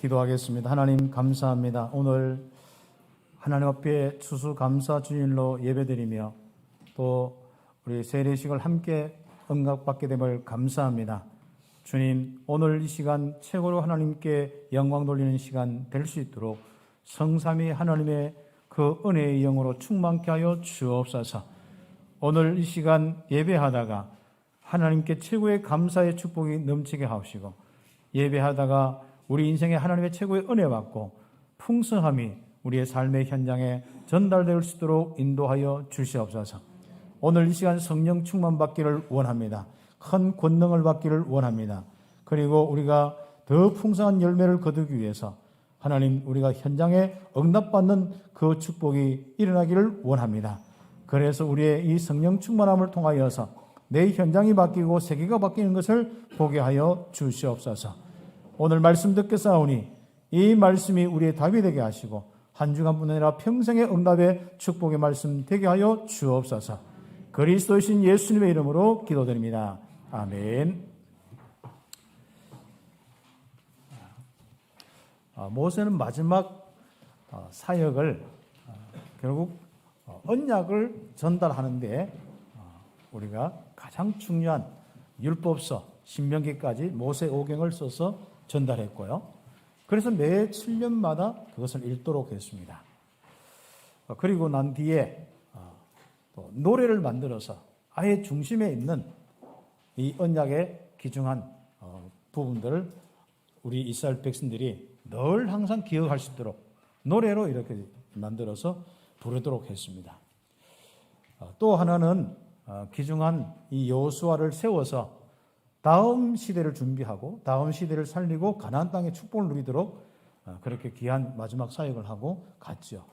기도하겠습니다. 하나님 감사합니다. 오늘 하나님 앞에 추수감사 주일로 예배드리며 또 우리 세례식을 함께 응답받게 됨을 감사합니다. 주님, 오늘 이 시간 최고로 하나님께 영광 돌리는 시간 될 수 있도록 성삼위 하나님의 그 은혜의 영으로 충만케 하여 주옵소서. 오늘 이 시간 예배하다가 하나님께 최고의 감사의 축복이 넘치게 하시고, 예배하다가 우리 인생에 하나님의 최고의 은혜 받고 풍성함이 우리의 삶의 현장에 전달될 수 있도록 인도하여 주시옵소서. 오늘 이 시간 성령 충만 받기를 원합니다. 큰 권능을 받기를 원합니다. 그리고 우리가 더 풍성한 열매를 거두기 위해서 하나님, 우리가 현장에 응답받는 그 축복이 일어나기를 원합니다. 그래서 우리의 이 성령 충만함을 통하여서 내 현장이 바뀌고 세계가 바뀌는 것을 보게 하여 주시옵소서. 오늘 말씀 듣겠사오니 이 말씀이 우리의 답이 되게 하시고 한 주간뿐 아니라 평생의 응답의 축복의 말씀 되게 하여 주옵소서. 그리스도이신 예수님의 이름으로 기도드립니다. 아멘. 모세는 마지막 사역을 결국 언약을 전달하는데 우리가 가장 중요한 율법서 신명기까지 모세 오경을 써서 전달했고요. 그래서 매 7년마다 그것을 읽도록 했습니다. 그리고 난 뒤에 또 노래를 만들어서 아예 중심에 있는 이 언약의 귀중한 부분들을 우리 이스라엘 백성들이 늘 항상 기억할 수 있도록 노래로 이렇게 만들어서 부르도록 했습니다. 또 하나는 귀중한 이 여호수아를 세워서 다음 시대를 준비하고 다음 시대를 살리고 가나안 땅의 축복을 누리도록 그렇게 귀한 마지막 사역을 하고 갔죠.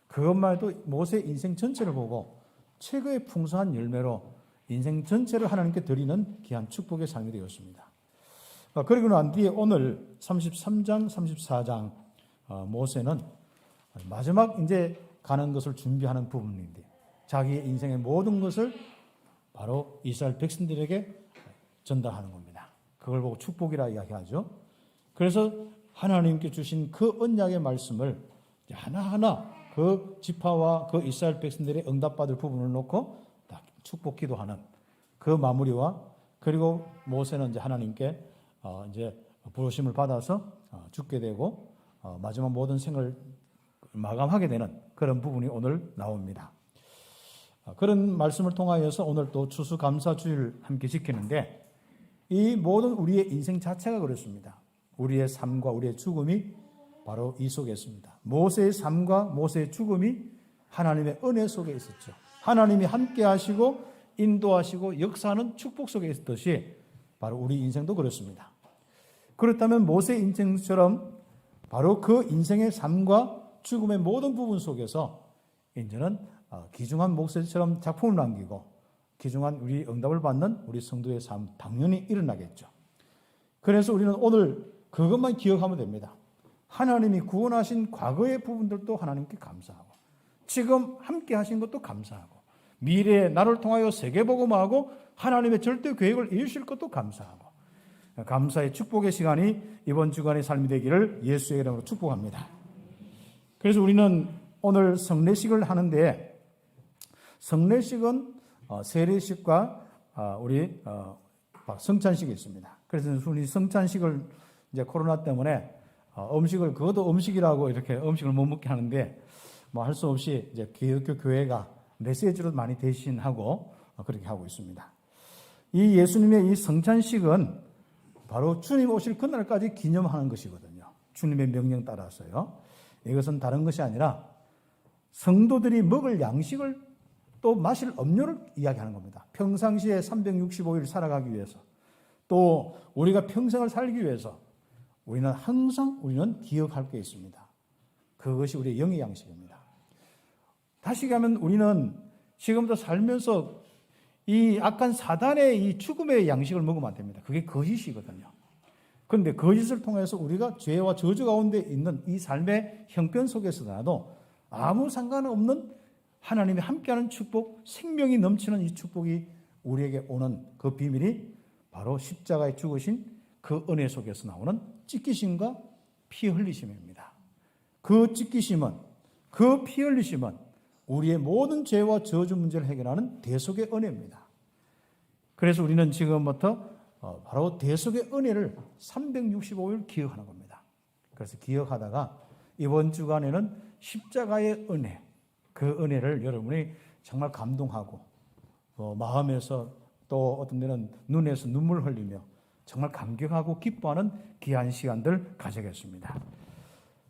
그것만 해도 모세 인생 전체를 보고 최고의 풍성한 열매로 인생 전체를 하나님께 드리는 귀한 축복의 삶이 되었습니다. 그리고 난 뒤에 오늘 33장, 34장 모세는 마지막 이제 가는 것을 준비하는 부분인데 자기의 인생의 모든 것을 바로 이스라엘 백성들에게 전달하는 겁니다. 그걸 보고 축복이라 이야기하죠. 그래서 하나님께 주신 그 언약의 말씀을 하나하나 그 지파와 그 이스라엘 백성들의 응답받을 부분을 놓고 축복 기도하는 그 마무리와, 그리고 모세는 이제 하나님께 이제 부르심을 받아서 죽게 되고 마지막 모든 생을 마감하게 되는 그런 부분이 오늘 나옵니다. 그런 말씀을 통하여서 오늘 또 추수감사주일 함께 지키는데 이 모든 우리의 인생 자체가 그렇습니다. 우리의 삶과 우리의 죽음이 바로 이 속에 있습니다. 모세의 삶과 모세의 죽음이 하나님의 은혜 속에 있었죠. 하나님이 함께 하시고 인도하시고 역사하는 축복 속에 있듯이 바로 우리 인생도 그렇습니다. 그렇다면 모세의 인생처럼 바로 그 인생의 삶과 죽음의 모든 부분 속에서 이제는 귀중한 목사처럼 작품을 남기고 귀중한 우리 응답을 받는 우리 성도의 삶 당연히 일어나겠죠. 그래서 우리는 오늘 그것만 기억하면 됩니다. 하나님이 구원하신 과거의 부분들도 하나님께 감사하고 지금 함께 하신 것도 감사하고 미래에 나를 통하여 세계복음화하고 하나님의 절대 계획을 이루실 것도 감사하고 감사의 축복의 시간이 이번 주간의 삶이 되기를 예수의 이름으로 축복합니다. 그래서 우리는 오늘 성례식을 하는데 성례식은 세례식과 우리 성찬식이 있습니다. 그래서 우리 성찬식을 이제 코로나 때문에 음식을 그것도 음식이라고 이렇게 음식을 못 먹게 하는데 뭐 할 수 없이 이제 기독교 교회가 메시지로 많이 대신하고 그렇게 하고 있습니다. 이 예수님의 이 성찬식은 바로 주님 오실 그날까지 기념하는 것이거든요. 주님의 명령 따라서요. 이것은 다른 것이 아니라 성도들이 먹을 양식을 또 마실 음료를 이야기하는 겁니다. 평상시에 365일 살아가기 위해서 또 우리가 평생을 살기 위해서 우리는 항상 기억할 게 있습니다. 그것이 우리의 영의 양식입니다. 다시 가면 우리는 지금도 살면서 이 악한 사단의 이 죽음의 양식을 먹으면 안 됩니다. 그게 거짓이거든요. 그런데 거짓을 통해서 우리가 죄와 저주 가운데 있는 이 삶의 형편 속에서라도 아무 상관없는 하나님이 함께하는 축복, 생명이 넘치는 이 축복이 우리에게 오는 그 비밀이 바로 십자가에 죽으신 그 은혜 속에서 나오는 찢기심과 피 흘리심입니다. 그 찢기심은, 그 피 흘리심은 우리의 모든 죄와 저주 문제를 해결하는 대속의 은혜입니다. 그래서 우리는 지금부터 바로 대속의 은혜를 365일 기억하는 겁니다. 그래서 기억하다가 이번 주간에는 십자가의 은혜, 그 은혜를 여러분이 정말 감동하고 마음에서 또 어떤 데는 눈에서 눈물 흘리며 정말 감격하고 기뻐하는 귀한 시간들 가져겠습니다.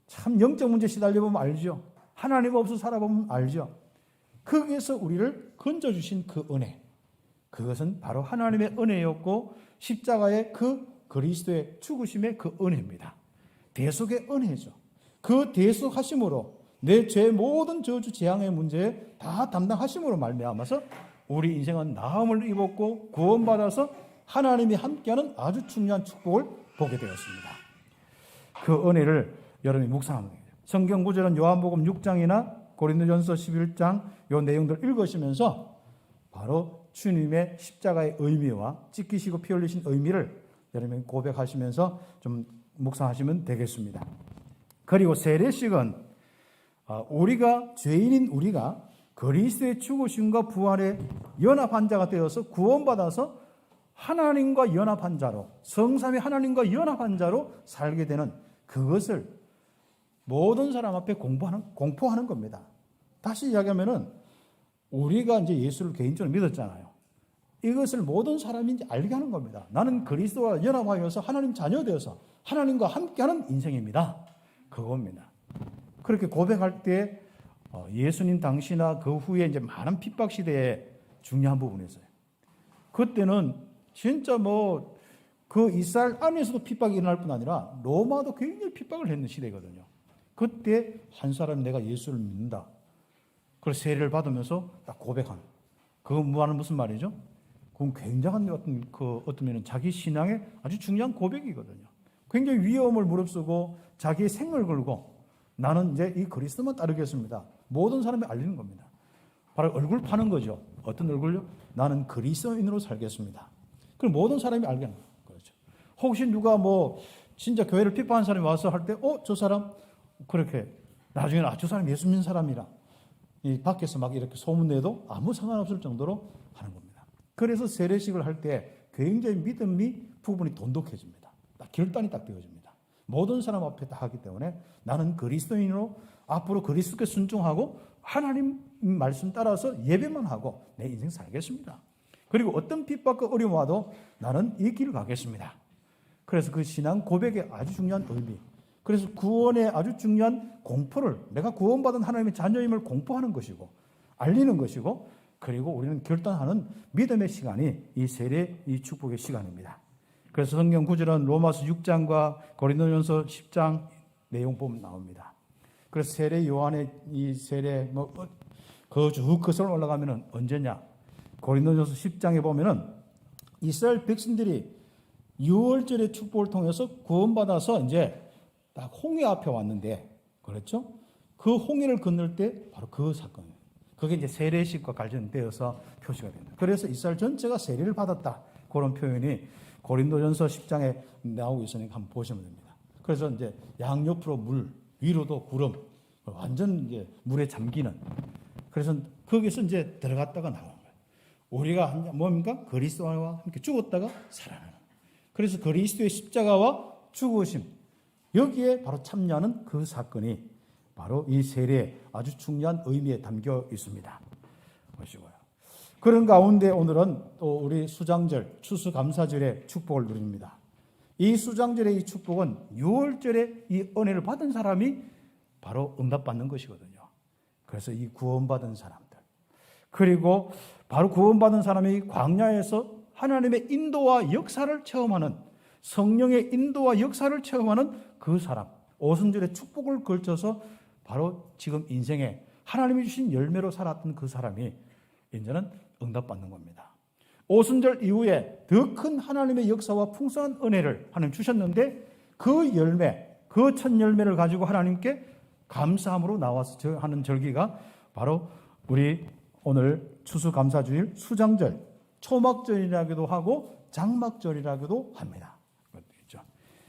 참 영적 문제 시달려보면 알죠. 하나님 없어 살아보면 알죠. 거기에서 우리를 건져주신 그 은혜, 그것은 바로 하나님의 은혜였고 십자가의 그 그리스도의 죽으심의 그 은혜입니다. 대속의 은혜죠. 그 대속하심으로 내 죄 모든 저주 재앙의 문제에 다 담당하심으로 말미암아서 우리 인생은 나음을 입었고 구원받아서 하나님이 함께하는 아주 중요한 축복을 보게 되었습니다. 그 은혜를 여러분이 묵상하는 거예요. 성경 구절은 요한복음 6장이나 고린도전서 11장 요 내용들 읽으시면서 바로 주님의 십자가의 의미와 찢기시고 피 흘리신 의미를 여러분이 고백하시면서 좀 묵상하시면 되겠습니다. 그리고 세례식은 우리가 죄인인 우리가 그리스도의 죽으심과 부활에 연합한 자가 되어서 구원받아서 하나님과 연합한 자로, 성삼위 하나님과 연합한 자로 살게 되는 그것을 모든 사람 앞에 공포하는 겁니다. 다시 이야기하면은 우리가 이제 예수를 개인적으로 믿었잖아요. 이것을 모든 사람이 이제 알게 하는 겁니다. 나는 그리스도와 연합하여서 하나님 자녀 되어서 하나님과 함께하는 인생입니다. 그겁니다. 그렇게 고백할 때 예수님 당시나 그 후에 이제 많은 핍박 시대에 중요한 부분이었어요. 그때는 진짜 그 이스라엘 안에서도 핍박이 일어날 뿐 아니라 로마도 굉장히 핍박을 했는 시대거든요. 그때 한 사람이 내가 예수를 믿는다. 그래서 세례를 받으면서 딱 고백하는. 그거 무슨 말이죠? 그건 굉장한 어떤 면은 자기 신앙의 아주 중요한 고백이거든요. 굉장히 위험을 무릅쓰고 자기의 생을 걸고 나는 이제 이 그리스도만 따르겠습니다. 모든 사람이 알리는 겁니다. 바로 얼굴 파는 거죠. 어떤 얼굴요? 나는 그리스도인으로 살겠습니다. 그럼 모든 사람이 알게 하는 거예요. 그렇죠. 혹시 누가 진짜 교회를 핍박한 사람이 와서 할 때, 저 사람 그렇게 나중에는 저 사람 예수 믿는 사람이라 이 밖에서 막 이렇게 소문내도 아무 상관없을 정도로 하는 겁니다. 그래서 세례식을 할 때 굉장히 믿음이 부분이 돈독해집니다. 결단이 딱 되어집니다. 모든 사람 앞에 다 하기 때문에 나는 그리스도인으로 앞으로 그리스도께 순종하고 하나님 말씀 따라서 예배만 하고 내 인생 살겠습니다. 그리고 어떤 핍박과 어려움 와도 나는 이 길을 가겠습니다. 그래서 그 신앙 고백의 아주 중요한 의미, 그래서 구원의 아주 중요한 공포를, 내가 구원받은 하나님의 자녀임을 공포하는 것이고 알리는 것이고, 그리고 우리는 결단하는 믿음의 시간이 이 세례, 이 축복의 시간입니다. 그래서 성경 구절은 로마서 6장과 고린도전서 10장 내용 보면 나옵니다. 그래서 세례 요한의 이 세례 그 선 올라가면은 언제냐? 고린도전서 10장에 보면은 이스라엘 백성들이 6월절의 축복을 통해서 구원받아서 이제 딱 홍해 앞에 왔는데, 그렇죠? 그 홍해를 건널 때 바로 그 사건이에요. 그게 이제 세례식과 관련되어서 표시가 됩니다. 그래서 이스라엘 전체가 세례를 받았다. 그런 표현이 고린도전서 10장에 나오고 있으니까 한번 보시면 됩니다. 그래서 이제 양옆으로 물, 위로도 구름, 완전 이제 물에 잠기는. 그래서 거기서 이제 들어갔다가 나오는 거예요. 우리가 뭡니까? 그리스도와 함께 죽었다가 살아나는. 그래서 그리스도의 십자가와 죽으심, 여기에 바로 참여하는 그 사건이 바로 이 세례의 아주 중요한 의미에 담겨 있습니다. 보시고요. 그런 가운데 오늘은 또 우리 수장절, 추수감사절의 축복을 누립니다. 이 수장절의 이 축복은 6월절에 이 은혜를 받은 사람이 바로 응답받는 것이거든요. 그래서 이 구원받은 사람들, 그리고 바로 구원받은 사람이 광야에서 하나님의 인도와 역사를 체험하는, 성령의 인도와 역사를 체험하는 그 사람, 오순절의 축복을 걸쳐서 바로 지금 인생에 하나님이 주신 열매로 살았던 그 사람이 이제는 응답받는 겁니다. 오순절 이후에 더 큰 하나님의 역사와 풍성한 은혜를 하나님 주셨는데, 그 열매, 그 첫 열매를 가지고 하나님께 감사함으로 나와서 하는 절기가 바로 우리 오늘 추수감사주일 수장절, 초막절이라기도 하고 장막절이라기도 합니다.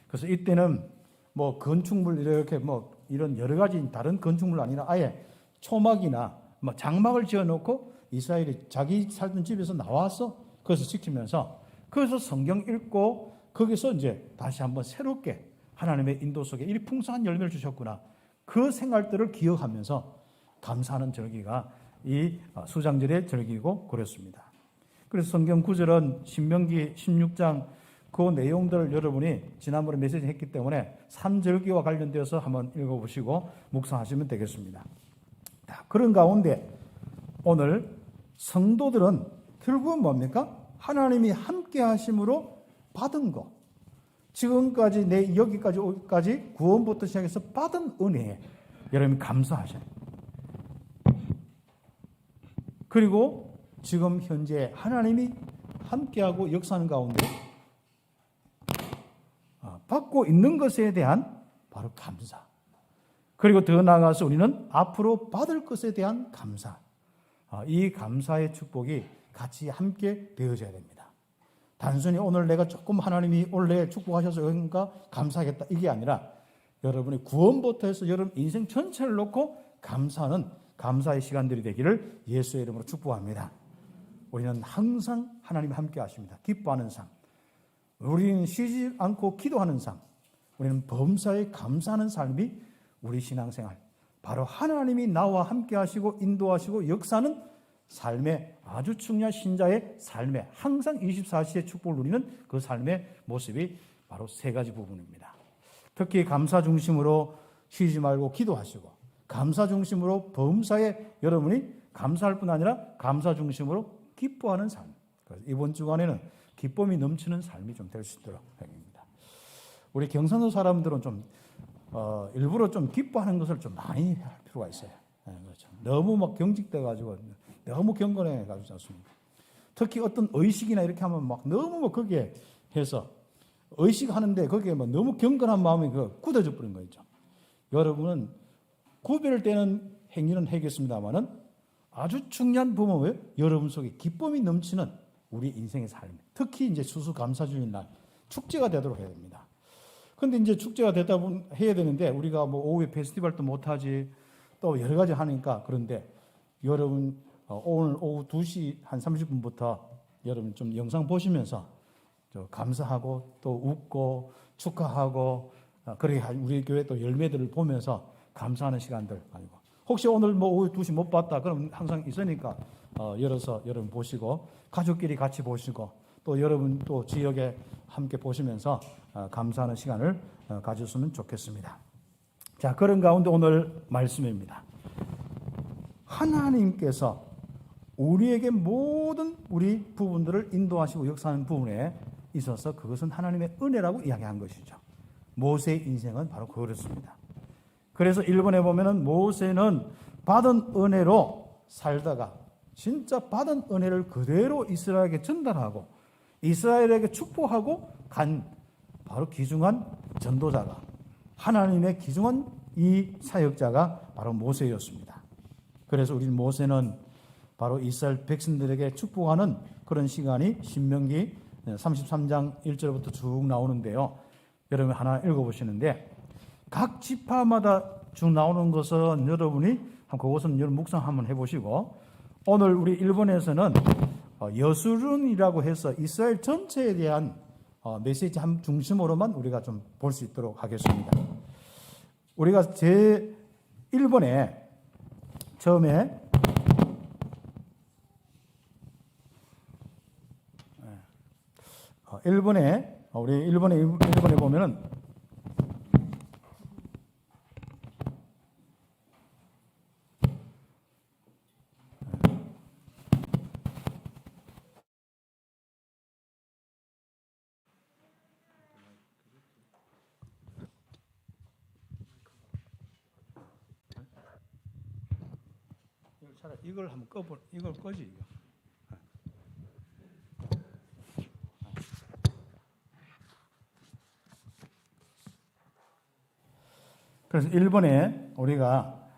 그래서 이때는 뭐 건축물 이렇게 뭐 이런 여러 가지 다른 건축물 아니라 아예 초막이나 뭐 장막을 지어놓고 이스라엘이 자기 살던 집에서 나와서 그것을 지키면서 그래서 성경 읽고 거기서 이제 다시 한번 새롭게 하나님의 인도 속에 이 풍성한 열매를 주셨구나. 그 생활들을 기억하면서 감사하는 절기가 이 수장절의 절기고 그렇습니다. 그래서 성경 구절은 신명기 16장 그 내용들을 여러분이 지난번에 메시지 했기 때문에 산절기와 관련되어서 한번 읽어보시고 묵상하시면 되겠습니다. 그런 가운데 오늘 성도들은 결국은 뭡니까? 하나님이 함께 하심으로 받은 것. 지금까지 여기까지 오기까지 구원부터 시작해서 받은 은혜에 여러분이 감사하셔요. 그리고 지금 현재 하나님이 함께하고 역사하는 가운데 받고 있는 것에 대한 바로 감사. 그리고 더 나아가서 우리는 앞으로 받을 것에 대한 감사. 이 감사의 축복이 같이 함께 되어져야 됩니다. 단순히 오늘 내가 조금 하나님이 올해 축복하셔서 그런가 감사하겠다 이게 아니라 여러분의 구원부터 해서 여러분 인생 전체를 놓고 감사하는 감사의 시간들이 되기를 예수의 이름으로 축복합니다. 우리는 항상 하나님 함께 하십니다. 기뻐하는 삶. 우리는 쉬지 않고 기도하는 삶. 우리는 범사에 감사하는 삶이 우리 신앙생활. 바로 하나님이 나와 함께 하시고 인도하시고 역사하는 삶의 아주 중요한 신자의 삶에 항상 24시의 축복을 누리는 그 삶의 모습이 바로 세 가지 부분입니다. 특히 감사 중심으로 쉬지 말고 기도하시고 감사 중심으로 범사에 여러분이 감사할 뿐 아니라 감사 중심으로 기뻐하는 삶. 이번 주간에는 기쁨이 넘치는 삶이 좀 될 수 있도록 합니다. 우리 경상도 사람들은 좀 일부러 좀 기뻐하는 것을 좀 많이 할 필요가 있어요. 그렇죠. 너무 막 경직돼가지고 너무 경건해가지고 않습니까? 특히 어떤 의식이나 이렇게 하면 막 너무 뭐 거기에 해서 의식하는데 거기에 뭐 너무 경건한 마음이 굳어져 버린 거 있죠. 여러분은 구별되는 행위는 하겠습니다만은 아주 중요한 부분은 여러분 속에 기쁨이 넘치는 우리 인생의 삶. 특히 이제 추수감사주일 날 축제가 되도록 해야 됩니다. 근데 이제 축제가 되다 보면 해야 되는데 우리가 뭐 오후에 페스티벌도 못하지 또 여러 가지 하니까 그런데 여러분 오늘 오후 2시 한 30분부터 여러분 좀 영상 보시면서 감사하고 또 웃고 축하하고 그렇게 우리 교회 또 열매들을 보면서 감사하는 시간들 아니고 혹시 오늘 뭐 오후 2시 못 봤다 그럼 항상 있으니까 열어서 여러분 보시고 가족끼리 같이 보시고 또 여러분 또 지역에 함께 보시면서 감사하는 시간을 가졌으면 좋겠습니다. 자, 그런 가운데 오늘 말씀입니다. 하나님께서 우리에게 모든 우리 부분들을 인도하시고 역사하는 부분에 있어서 그것은 하나님의 은혜라고 이야기한 것이죠. 모세의 인생은 바로 그렇습니다. 그래서 일본에 보면은 모세는 받은 은혜로 살다가 진짜 받은 은혜를 그대로 이스라엘에게 전달하고 이스라엘에게 축복하고 간 바로 귀중한 전도자가 하나님의 귀중한 이 사역자가 바로 모세였습니다. 그래서 우리 모세는 바로 이스라엘 백성들에게 축복하는 그런 시간이 신명기 33장 1절부터 쭉 나오는데요. 여러분 하나 읽어보시는데 각 지파마다 쭉 나오는 것은 여러분이 그것은 여러분 묵상 한번 해보시고 오늘 우리 일본에서는 여수run이라고 해서 이스라엘 전체에 대한 메시지 한 중심으로만 우리가 좀 볼 수 있도록 하겠습니다. 우리가 제 1번에 처음에 우리 1번에 보면은 이걸 한번 이걸 꺼지 이거. 그래서 1번에 우리가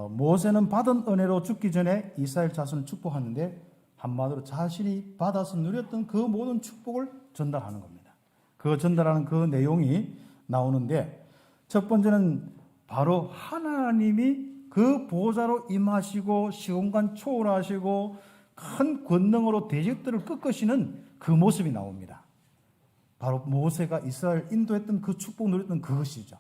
모세는 받은 은혜로 죽기 전에 이스라엘 자손을 축복하는데 한마디로 자신이 받아서 누렸던 그 모든 축복을 전달하는 겁니다. 그 전달하는 그 내용이 나오는데 첫 번째는 바로 하나님이 그 보좌로 임하시고 시공간 초월하시고 큰 권능으로 대적들을 꺾으시는 그 모습이 나옵니다. 바로 모세가 이스라엘 인도했던 그 축복 누렸던 그것이죠.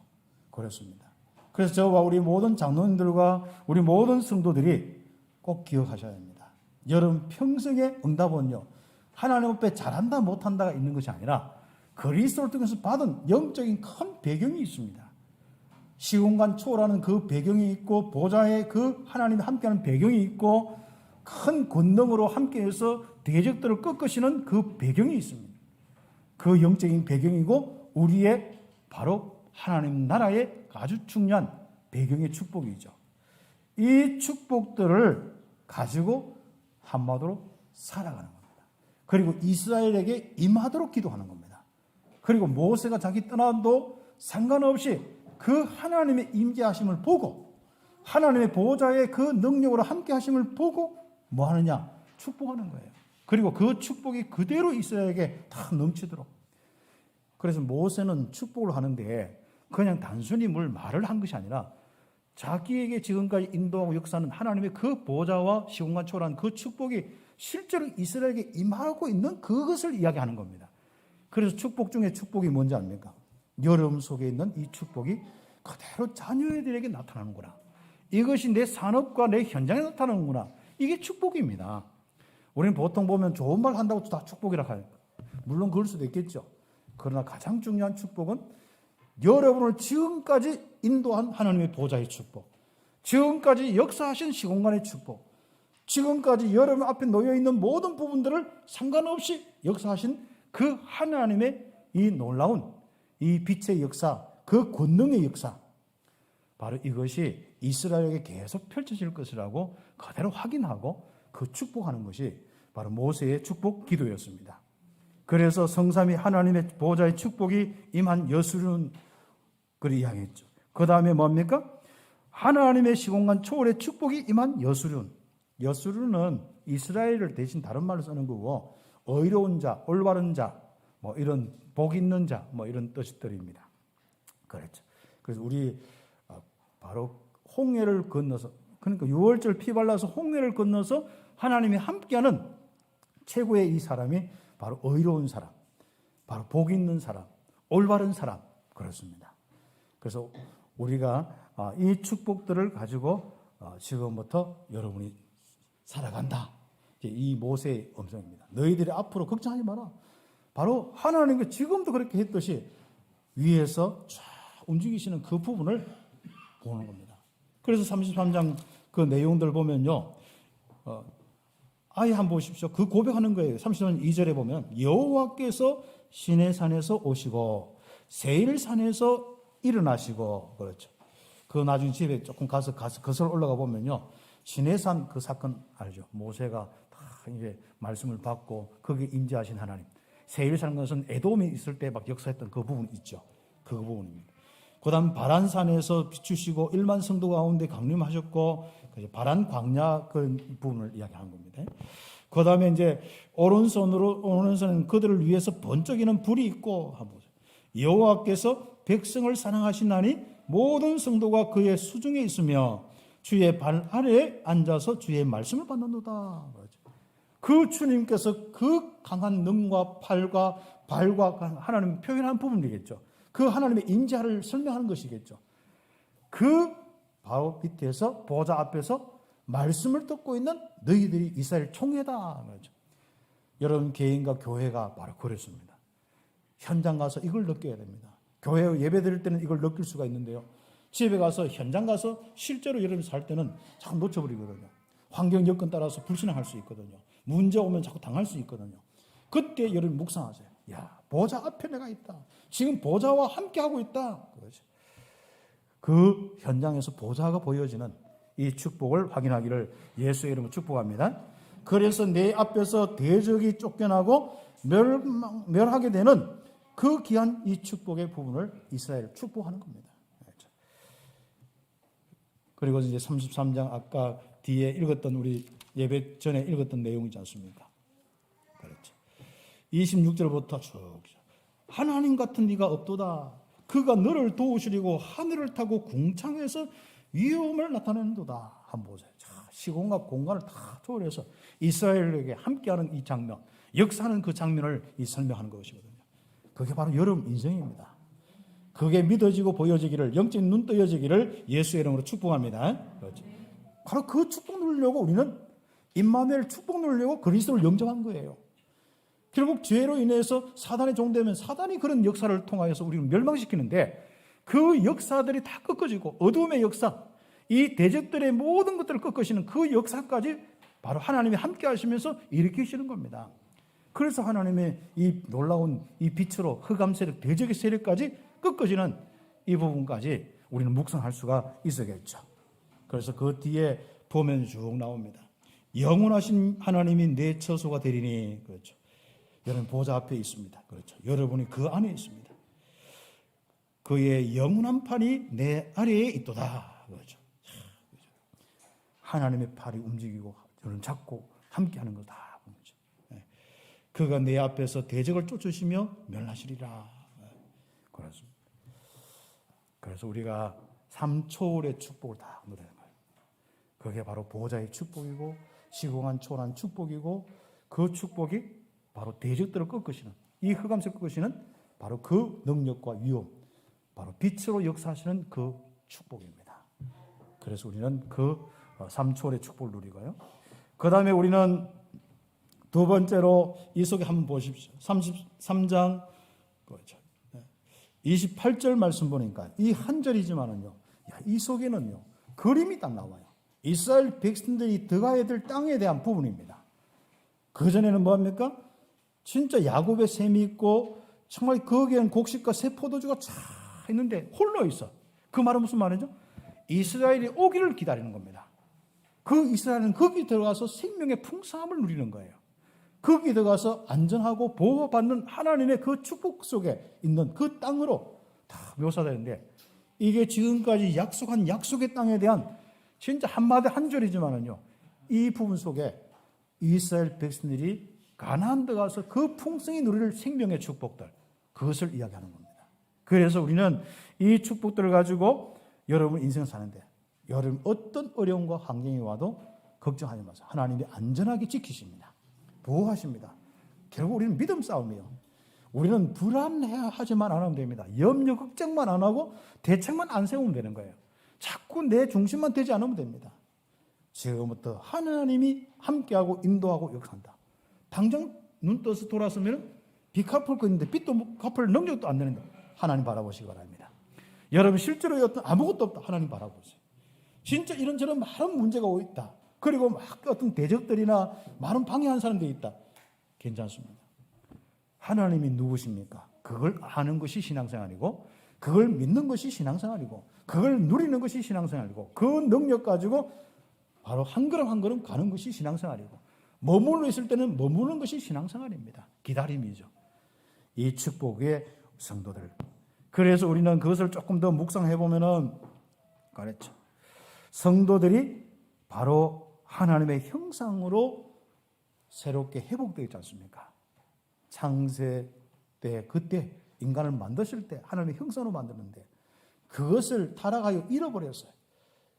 그렇습니다. 그래서 저와 우리 모든 장로님들과 우리 모든 성도들이 꼭 기억하셔야 합니다. 여러분 평생의 응답은요, 하나님 앞에 잘한다 못한다가 있는 것이 아니라 그리스도를 통해서 받은 영적인 큰 배경이 있습니다. 시공간 초월하는 그 배경이 있고 보좌에 그 하나님이 함께하는 배경이 있고 큰 권능으로 함께해서 대적들을 꺾으시는 그 배경이 있습니다. 그 영적인 배경이고 우리의 바로 하나님 나라의 아주 중요한 배경의 축복이죠. 이 축복들을 가지고 한마디로 살아가는 겁니다. 그리고 이스라엘에게 임하도록 기도하는 겁니다. 그리고 모세가 자기 떠나도 상관없이 그 하나님의 임재하심을 보고 하나님의 보호자의 그 능력으로 함께 하심을 보고 뭐 하느냐? 축복하는 거예요. 그리고 그 축복이 그대로 이스라엘에게 다 넘치도록. 그래서 모세는 축복을 하는데 그냥 단순히 말을 한 것이 아니라 자기에게 지금까지 인도하고 역사하는 하나님의 그 보호자와 시공간 초월한 그 축복이 실제로 이스라엘에게 임하고 있는 그것을 이야기하는 겁니다. 그래서 축복 중에 축복이 뭔지 압니까? 여러분 속에 있는 이 축복이 그대로 자녀들에게 나타나는구나. 이것이 내 산업과 내 현장에 나타나는구나. 이게 축복입니다. 우리는 보통 보면 좋은 말 한다고 다 축복이라 하니까. 물론 그럴 수도 있겠죠. 그러나 가장 중요한 축복은 여러분을 지금까지 인도한 하나님의 보좌의 축복, 지금까지 역사하신 시공간의 축복, 지금까지 여러분 앞에 놓여있는 모든 부분들을 상관없이 역사하신 그 하나님의 이 놀라운 이 빛의 역사, 그 권능의 역사, 바로 이것이 이스라엘에게 계속 펼쳐질 것이라고 그대로 확인하고 그 축복하는 것이 바로 모세의 축복 기도였습니다. 그래서 성삼위 하나님의 보호자의 축복이 임한 여수르는 그리 이야기했죠. 그 다음에 뭡니까? 하나님의 시공간 초월의 축복이 임한 여수륜. 여수륜은 이스라엘을 대신 다른 말로 쓰는 거고 의로운 자, 올바른 자, 뭐 이런 복 있는 자, 뭐 이런 뜻들입니다. 그렇죠. 그래서 우리 바로 홍해를 건너서, 그러니까 6월절 피 발라서 홍해를 건너서 하나님이 함께하는 최고의 이 사람이 바로 의로운 사람, 바로 복 있는 사람, 올바른 사람, 그렇습니다. 그래서 우리가 이 축복들을 가지고 지금부터 여러분이 살아간다. 이 모세의 음성입니다. 너희들이 앞으로 걱정하지 마라. 바로 하나님께 지금도 그렇게 했듯이 위에서 쫙 움직이시는 그 부분을 보는 겁니다. 그래서 33장 그 내용들 보면요. 아예 한번 보십시오. 그 고백하는 거예요. 33장 2절에 보면 여호와께서 시내산에서 오시고 세일산에서 일어나시고, 그렇죠. 그 나중에 집에 조금 가서 거슬러 올라가 보면요. 시내산 그 사건 알죠? 모세가 다 이제 말씀을 받고 거기에 임재하신 하나님. 세일산 것은 에돔이 있을 때 막 역사했던 그 부분 있죠. 그 부분입니다. 그 다음 바란산에서 비추시고 1만 성도 가운데 강림하셨고, 바란 광야 그 부분을 이야기하는 겁니다. 그 다음에 이제 오른손은 그들을 위해서 번쩍이는 불이 있고, 여호와께서 백성을 사랑하시나니 모든 성도가 그의 수중에 있으며 주의 발 아래에 앉아서 주의 말씀을 받는도다. 그 주님께서 그 강한 능과 팔과 발과 하나님 표현한 부분이겠죠. 그 하나님의 임재를 설명하는 것이겠죠. 그 바로 밑에서 보좌 앞에서 말씀을 듣고 있는 너희들이 이스라엘 총회다. 여러분 개인과 교회가 바로 그렇습니다. 현장 가서 이걸 느껴야 됩니다. 교회 예배 드릴 때는 이걸 느낄 수가 있는데요. 집에 가서 현장 가서 실제로 여러분이 살 때는 자꾸 놓쳐버리거든요. 환경 여건 따라서 불신앙할 수 있거든요. 문제 오면 자꾸 당할 수 있거든요. 그때 여러분 묵상하세요. 야, 보좌 앞에 내가 있다. 지금 보좌와 함께하고 있다. 그렇죠. 그 현장에서 보좌가 보여지는 이 축복을 확인하기를 예수의 이름으로 축복합니다. 그래서 내 앞에서 대적이 쫓겨나고 멸하게 되는 그 귀한 이 축복의 부분을 이스라엘 축복하는 겁니다. 그렇죠. 그리고 이제 33장 아까 뒤에 읽었던 우리 예배 전에 읽었던 내용이지 않습니까? 그렇죠. 26절부터 쭉 하나님 같은 네가 없도다. 그 그가 너를 도우시려고 하늘을 타고 궁창에서 위엄을 나타내는도다. 한번 보세요. 자, 시공과 공간을 다 초월해서 이스라엘에게 함께하는 이 장면, 역사하는 그 장면을 설명하는 것이거든요. 그게 바로 여러분 인생입니다. 그게 믿어지고 보여지기를, 영적인 눈 떠여지기를 예수의 이름으로 축복합니다. 그렇죠. 바로 그 축복 누리려고 우리는 임마누엘 축복 누리려고 그리스도를 영접한 거예요. 결국 죄로 인해서 사단의 종되면 사단이 그런 역사를 통하여서 우리를 멸망시키는데 그 역사들이 다 꺾어지고 어둠의 역사, 이 대적들의 모든 것들을 꺾으시는 그 역사까지 바로 하나님이 함께 하시면서 일으키시는 겁니다. 그래서 하나님의 이 놀라운 이 빛으로 흑암 세력, 대적의 세력까지 꺾어지는 이 부분까지 우리는 묵상할 수가 있어야겠죠. 그래서 그 뒤에 보면 쭉 나옵니다. 영원하신 하나님이 내 처소가 되리니, 그렇죠. 여러분 보좌 앞에 있습니다. 그렇죠. 여러분이 그 안에 있습니다. 그의 영원한 팔이 내 아래에 있도다. 그렇죠. 하나님의 팔이 움직이고 저는 잡고 함께하는 거다. 그렇죠. 그가 내 앞에서 대적을 쫓으시며 멸하시리라. 그렇습니다. 그래서 우리가 3초월의 축복을 다 누리는 거예요. 그게 바로 보호자의 축복이고 시공한 초월한 축복이고 그 축복이 바로 대적들을 꺾으시는 이 흑암을 꺾으시는 바로 그 능력과 위엄, 바로 빛으로 역사하시는 그 축복입니다. 그래서 우리는 그 3초월의 축복을 누리고요. 그 다음에 우리는 두 번째로 이 속에 한번 보십시오. 33장 28절 말씀 보니까 이 한 절이지만은요, 이 속에는요 그림이 딱 나와요. 이스라엘 백성들이 들어가야 될 땅에 대한 부분입니다. 그 전에는 뭐합니까? 진짜 야곱의 샘이 있고 정말 거기에는 곡식과 새 포도주가 쫙 있는데 홀로 있어. 그 말은 무슨 말이죠? 이스라엘이 오기를 기다리는 겁니다. 그 이스라엘은 거기 들어가서 생명의 풍성함을 누리는 거예요. 거기 들어가서 안전하고 보호받는 하나님의 그 축복 속에 있는 그 땅으로 다 묘사되는데 이게 지금까지 약속한 약속의 땅에 대한 진짜 한마디 한 줄이지만은요, 이 부분 속에 이스라엘 백성들이 가나안 들어가서 그 풍성히 누릴 생명의 축복들, 그것을 이야기하는 겁니다. 그래서 우리는 이 축복들을 가지고 여러분 인생을 사는데 여러분 어떤 어려움과 환경이 와도 걱정하지 마세요. 하나님이 안전하게 지키십니다. 보호하십니다. 결국 우리는 믿음 싸움이에요. 우리는 불안해하지만 안 하면 됩니다. 염려 걱정만 안 하고 대책만 안 세우면 되는 거예요. 자꾸 내 중심만 되지 않으면 됩니다. 지금부터 하나님이 함께하고 인도하고 역사한다. 당장 눈 떠서 돌아서면 빚 갚을 거 있는데 빚도 갚을 능력도 안 되는데 하나님 바라보시기 바랍니다. 여러분 실제로 어떤 아무것도 없다. 하나님 바라보세요. 진짜 이런저런 많은 문제가 있다. 그리고 막 어떤 대적들이나 많은 방해하는 사람들이 있다. 괜찮습니다. 하나님이 누구십니까? 그걸 아는 것이 신앙생활이고 그걸 믿는 것이 신앙생활이고 그걸 누리는 것이 신앙생활이고 그 능력 가지고 바로 한 걸음 한 걸음 가는 것이 신앙생활이고 머물러 있을 때는 머무는 것이 신앙생활입니다. 기다림이죠. 이 축복의 성도들. 그래서 우리는 그것을 조금 더 묵상해 보면은 그렇죠. 성도들이 바로 하나님의 형상으로 새롭게 회복되어 있지 않습니까? 창세 때 그때 인간을 만드실 때 하나님의 형상으로 만드는데 그것을 타락하여 잃어버렸어요.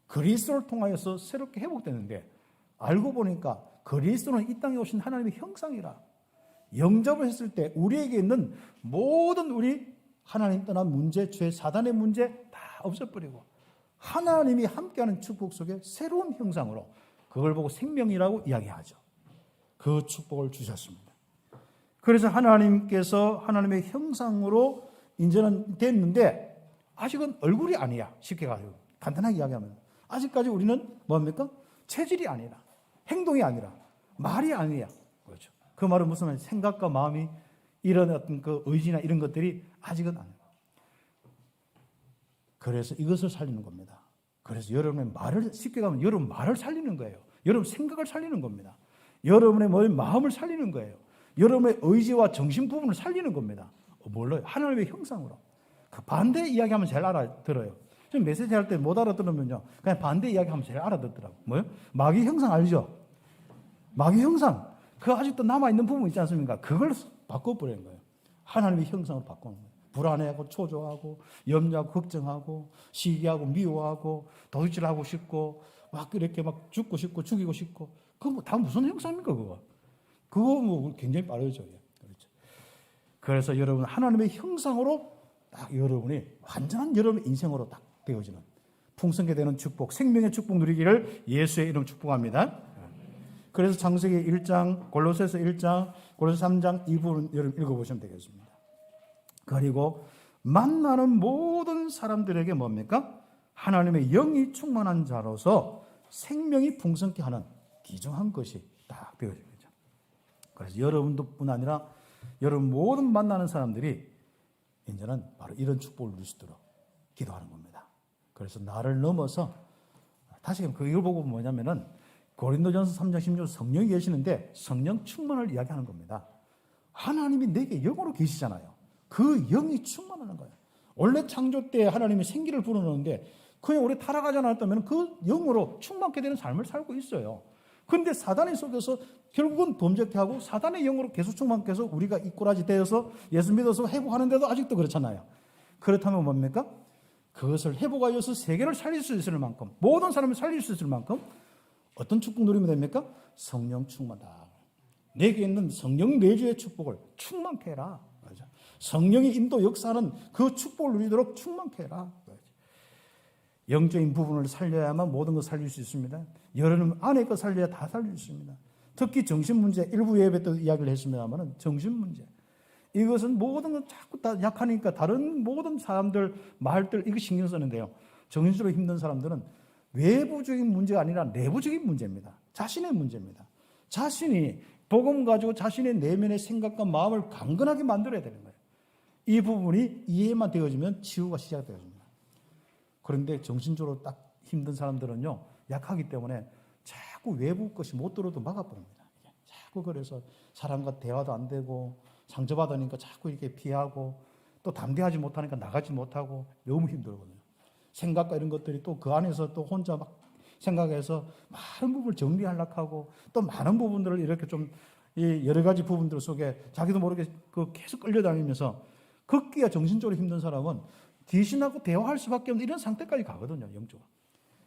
그리스도를 통하여서 새롭게 회복되는데 알고 보니까 그리스도는 이 땅에 오신 하나님의 형상이라 영접을 했을 때 우리에게 있는 모든 우리 하나님 떠난 문제, 죄, 사단의 문제 다 없애버리고 하나님이 함께하는 축복 속에 새로운 형상으로 그걸 보고 생명이라고 이야기하죠. 그 축복을 주셨습니다. 그래서 하나님께서 하나님의 형상으로 이제는 됐는데 아직은 얼굴이 아니야. 쉽게 가지고 간단하게 이야기하면 아직까지 우리는 뭡니까? 체질이 아니라 행동이 아니라 말이 아니야. 그렇죠. 그 말은 무슨 말이야? 생각과 마음이 이런 어떤 그 의지나 이런 것들이 아직은 아니야. 그래서 이것을 살리는 겁니다. 그래서 여러분의 말을 쉽게 가면 여러분 말을 살리는 거예요. 여러분 생각을 살리는 겁니다. 여러분의 마음을 살리는 거예요. 여러분의 의지와 정신 부분을 살리는 겁니다. 뭘로요? 하나님의 형상으로. 그 반대 이야기하면 제일 알아들어요. 지금 메시지 할 때 못 알아들으면요, 그냥 반대 이야기하면 제일 알아듣더라고. 뭐요? 마귀 형상 알죠? 마귀 형상. 그 아직도 남아있는 부분 있지 않습니까? 그걸 바꿔버리는 거예요. 하나님의 형상으로 바꾸는 거예요. 불안해하고 초조하고 염려하고 걱정하고 시기하고 미워하고 도둑질하고 싶고 막 이렇게 막 죽고 싶고 죽이고 싶고 그거 뭐 다 무슨 형상입니까 그거? 그거 뭐 굉장히 빠르죠. 그렇죠. 그래서 여러분 하나님의 형상으로 딱 여러분이 완전한 여러분의 인생으로 딱 되어지는 풍성하게 되는 축복, 생명의 축복 누리기를 예수의 이름 축복합니다. 그래서 창세기 1장, 골로새서 1장, 골로새 3장 이 부분 여러분 읽어보시면 되겠습니다. 그리고 만나는 모든 사람들에게 뭡니까? 하나님의 영이 충만한 자로서 생명이 풍성케 하는 귀중한 것이 딱 되어진 거죠. 그래서 여러분뿐 아니라 여러분 모든 만나는 사람들이 이제는 바로 이런 축복을 누릴 수 있도록 기도하는 겁니다. 그래서 나를 넘어서 다시 이걸 보고 뭐냐면은 고린도전서 3장 16절 성령이 계시는데 성령 충만을 이야기하는 겁니다. 하나님이 내게 영으로 계시잖아요. 그 영이 충만하는 거예요. 원래 창조 때 하나님이 생기를 불어넣는데 그냥 우리 타락하지 않았다면 그 영으로 충만케 되는 삶을 살고 있어요. 그런데 사단이 속에서 결국은 범죄케 하고 사단의 영으로 계속 충만케 해서 우리가 이꼬라지 되어서 예수 믿어서 회복하는데도 아직도 그렇잖아요. 그렇다면 뭡니까? 그것을 회복하여서 세계를 살릴 수 있을 만큼 모든 사람을 살릴 수 있을 만큼 어떤 축복 누리면 됩니까? 성령 충만다. 내게 있는 성령 내주의 축복을 충만케 해라. 성령의 인도 역사는 그 축복을 누리도록 충만케 해라. 영적인 부분을 살려야만 모든 걸 살릴 수 있습니다. 여러분 안에 거 살려야 다 살릴 수 있습니다. 특히 정신 문제, 일부 예배 때 이야기를 했습니다만 정신 문제. 이것은 모든 건 자꾸 다 약하니까 다른 모든 사람들, 말들 이거 신경 쓰는데요. 정신적으로 힘든 사람들은 외부적인 문제가 아니라 내부적인 문제입니다. 자신의 문제입니다. 자신이 복음 가지고 자신의 내면의 생각과 마음을 강건하게 만들어야 되는 거예요. 이 부분이 이해만 되어지면 치유가 시작되어집니다. 그런데 정신적으로 딱 힘든 사람들은요, 약하기 때문에 자꾸 외부 것이 못 들어도 막아버립니다. 자꾸 그래서 사람과 대화도 안 되고 상처받으니까 자꾸 이렇게 피하고 또 담대하지 못하니까 나가지 못하고 너무 힘들거든요. 생각과 이런 것들이 또 그 안에서 또 혼자 막 생각해서 많은 부분을 정리하려고 하고 또 많은 부분들을 이렇게 좀 이 여러 가지 부분들 속에 자기도 모르게 그 계속 끌려다니면서 극기야 정신적으로 힘든 사람은 귀신하고 대화할 수밖에 없는 이런 상태까지 가거든요. 영적으로.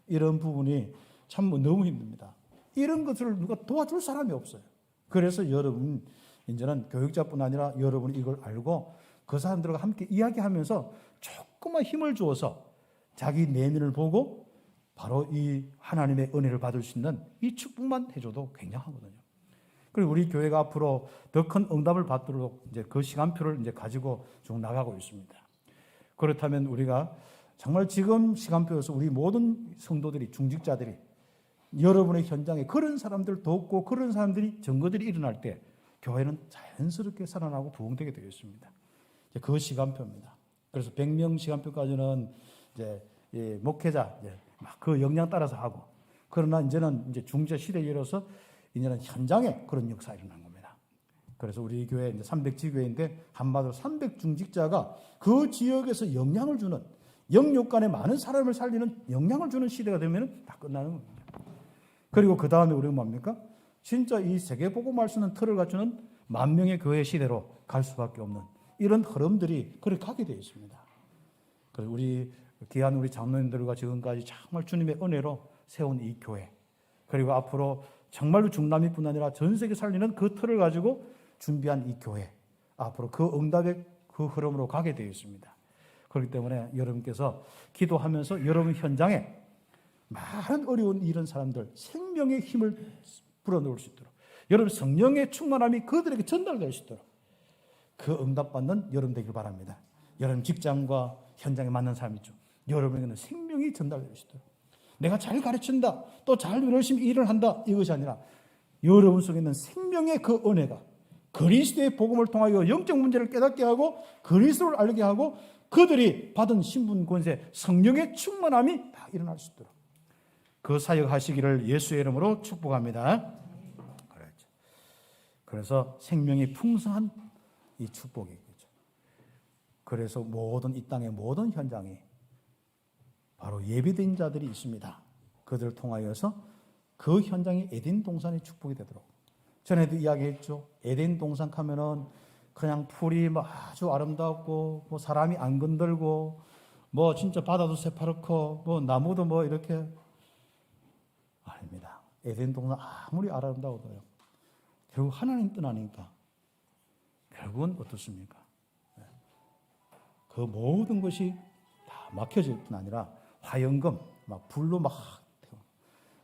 이런 부분이 참 너무 힘듭니다. 이런 것을 누가 도와줄 사람이 없어요. 그래서 여러분 이제는 교육자뿐 아니라 여러분이 이걸 알고 그 사람들과 함께 이야기하면서 조금만 힘을 주어서 자기 내면을 보고 바로 이 하나님의 은혜를 받을 수 있는 이 축복만 해줘도 굉장하거든요. 그리고 우리 교회가 앞으로 더 큰 응답을 받도록 이제 그 시간표를 이제 가지고 쭉 나가고 있습니다. 그렇다면 우리가 정말 지금 시간표에서 우리 모든 성도들이, 중직자들이 여러분의 현장에 그런 사람들 돕고 그런 사람들이 증거들이 일어날 때 교회는 자연스럽게 살아나고 부흥되게 되어 있습니다. 그 시간표입니다. 그래서 100명 시간표까지는 이제 목회자 막 그 역량 따라서 하고, 그러나 이제는 이제 중재 시대에 이르러서 이제는 현장에 그런 역사가 일어난 겁니다. 그래서 우리 교회 이제 300지교회인데 한마디로 300중직자가 그 지역에서 영향을 주는, 영육 간에 많은 사람을 살리는 영향을 주는 시대가 되면 다 끝나는 겁니다. 그리고 그 다음에 우리가 뭡니까? 진짜 이 세계복음할 수 있는 틀을 갖추는 만명의 교회 시대로 갈 수밖에 없는 이런 흐름들이 그렇게 가게 되어 있습니다. 그래서 우리 귀한 우리 장로님들과 지금까지 정말 주님의 은혜로 세운 이 교회, 그리고 앞으로 정말로 중남미뿐 아니라 전 세계 살리는 그 틀을 가지고 준비한 이 교회, 앞으로 그 응답의 그 흐름으로 가게 되어 있습니다. 그렇기 때문에 여러분께서 기도하면서 여러분 현장에 많은 어려운 이런 사람들 생명의 힘을 불어넣을 수 있도록, 여러분 성령의 충만함이 그들에게 전달될 수 있도록 그 응답받는 여러분 되길 바랍니다. 여러분 직장과 현장에 맞는 삶 있죠. 여러분에게는 생명이 전달될 수 있도록, 내가 잘 가르친다, 또 잘 열심히 일을 한다, 이것이 아니라 여러분 속에 있는 생명의 그 은혜가 그리스도의 복음을 통하여 영적 문제를 깨닫게 하고 그리스도를 알게 하고 그들이 받은 신분 권세 성령의 충만함이 다 일어날 수 있도록 그 사역하시기를 예수의 이름으로 축복합니다. 그렇죠. 그래서 생명이 풍성한 이 축복이겠죠. 그래서 모든 이 땅의 모든 현장이 바로 예비된 자들이 있습니다. 그들을 통하여서 그 현장이 에덴 동산의 축복이 되도록. 전에도 이야기했죠. 에덴 동산 가면은 그냥 풀이 뭐 아주 아름답고 뭐 사람이 안 건들고 뭐 진짜 바다도 새파랗고 뭐 나무도 뭐 이렇게 아닙니다. 에덴 동산 아무리 아름다워도요. 결국 하나님 떠나니까 결국은 어떻습니까? 그 모든 것이 다 막혀질 뿐 아니라 화영금 막 불로 막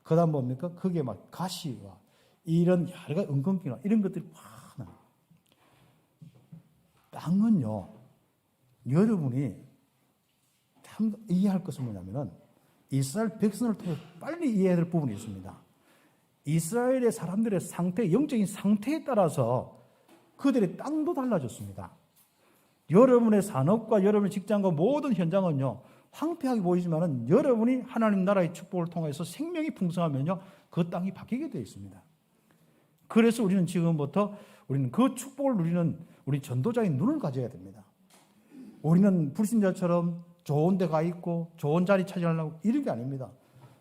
그다음 뭡니까? 그게 막 가시와 이런 여러 가지 은근기나 이런 것들이 막 나요. 땅은요, 여러분이 참 이해할 것은 뭐냐면은 이스라엘 백성을 통해 빨리 이해해야 될 부분이 있습니다. 이스라엘의 사람들의 상태, 영적인 상태에 따라서 그들의 땅도 달라졌습니다. 여러분의 산업과 여러분의 직장과 모든 현장은요, 황폐하게 보이지만은 여러분이 하나님 나라의 축복을 통해서 생명이 풍성하면요, 그 땅이 바뀌게 되어 있습니다. 그래서 우리는 지금부터 우리는 그 축복을 누리는 우리 전도자의 눈을 가져야 됩니다. 우리는 불신자처럼 좋은 데 가 있고 좋은 자리 차지하려고 이런 게 아닙니다.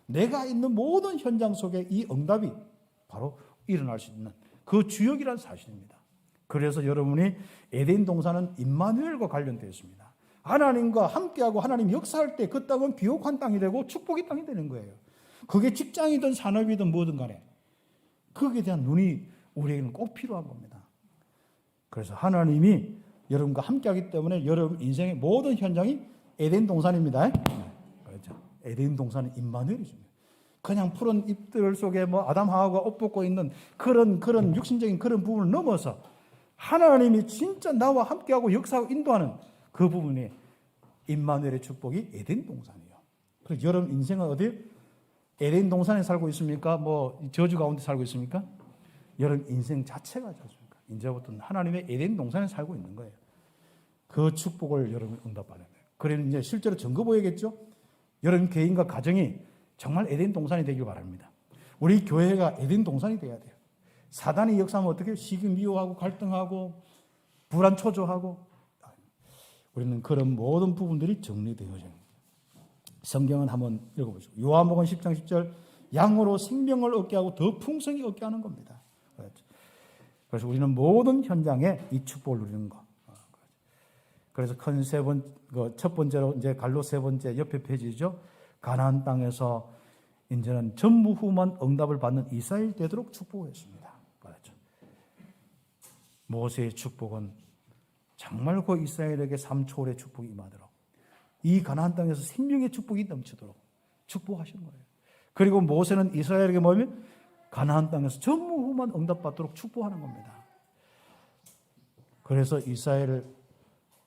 내가 있는 모든 현장 속에 이 응답이 바로 일어날 수 있는 그 주역이라는 사실입니다. 그래서 여러분이 에덴 동산은 임마누엘과 관련되어 있습니다. 하나님과 함께하고 하나님 역사할 때 그 땅은 비옥한 땅이 되고 축복의 땅이 되는 거예요. 그게 직장이든 산업이든 뭐든 간에 거기에 대한 눈이 우리에게는 꼭 필요한 겁니다. 그래서 하나님이 여러분과 함께하기 때문에 여러분 인생의 모든 현장이 에덴 동산입니다. 그렇죠. 에덴 동산은 임마누엘이죠. 그냥 푸른 잎들 속에 뭐 아담 하와가 옷 벗고 있는 그런 육신적인 그런 부분을 넘어서 하나님이 진짜 나와 함께하고 역사하고 인도하는 그 부분이 임마누엘의 축복이 에덴 동산이에요. 그래서 여러분 인생은 어디 에덴 동산에 살고 있습니까? 뭐 저주 가운데 살고 있습니까? 여러분 인생 자체가 저주입니까? 이제부터는 하나님의 에덴 동산에 살고 있는 거예요. 그 축복을 여러분 응답받아야 돼요. 그러면 이제 실제로 증거 보여야겠죠? 여러분 개인과 가정이 정말 에덴 동산이 되길 바랍니다. 우리 교회가 에덴 동산이 돼야 돼요. 사단이 역사하면 어떻게 시기 미워하고 갈등하고 불안 초조하고 우리는 그런 모든 부분들이 정리되어져요. 성경은 한번 읽어보시죠. 요한복음 10장 10절 양으로 생명을 얻게 하고 더 풍성히 얻게 하는 겁니다. 그래서 우리는 모든 현장에 이 축복을 누리는 것. 그래서 큰 첫 번째로 이제 갈로 세 번째 옆에 페이지죠. 가나안 땅에서 이제는 전무후무한 응답을 받는 이스라엘 되도록 축복했습니다. 그렇죠. 모세의 축복은 정말 그 이스라엘에게 삼초월의 축복이 임하도록 이 가나안 땅에서 생명의 축복이 넘치도록 축복하시는 거예요. 그리고 모세는 이스라엘에게 뭐냐면 가나안 땅에서 전무후무한 응답받도록 축복하는 겁니다. 그래서 이스라엘을